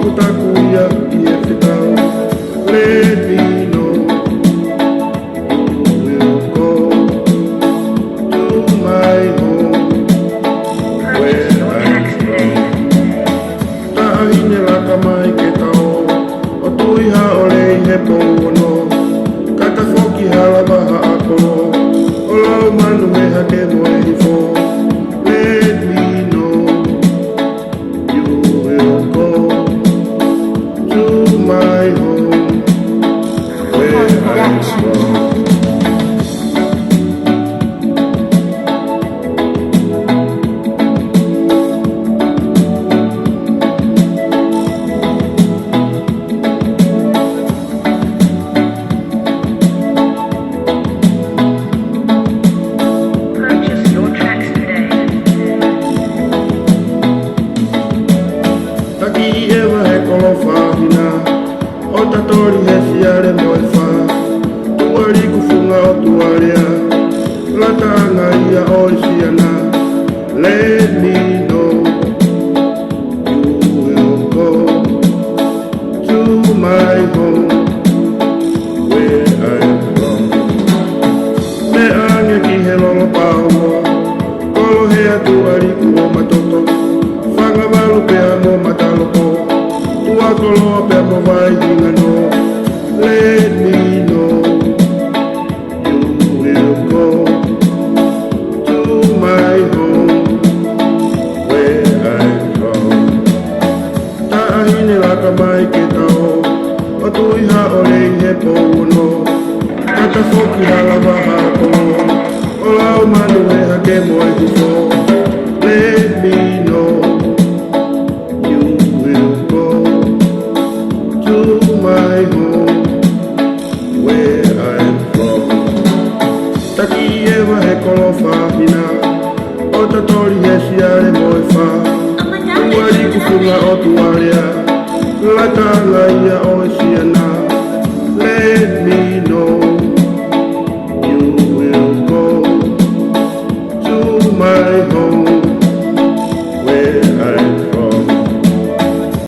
kutakuya iefitao. Let me know you will go to my home where I'm from. Tahine la kamai ke tao, o tui ha ole I he pono. Kata foki hala maha ako, o lau manu me hake moe I fo. Let me know you will go to my home where I'm from. Taki ewa he kolo whahina, o tatori he siare moe wha. Tuari kufunga o tuarea, latanga ia o isiana. Let me know you will go to my home where I'm from. Me ange ki he lolo paomo, kolo he atu ariku o matoto. Whanga walu pe amo mataloko, tua koloa pe amo vai hingano. Let me know you will go to my home where I'm from. Tahine la kamai ke tao, o tui ha ole I he pouno. Kata foki hala maha ako, o lau manu e hake moe I fo. Let me know you will go to my home where I'm from. Taki ewa he kolo whahina, o tatori he siare moe wha. Tuari kufunga o tuarea, latanga ia o isiana.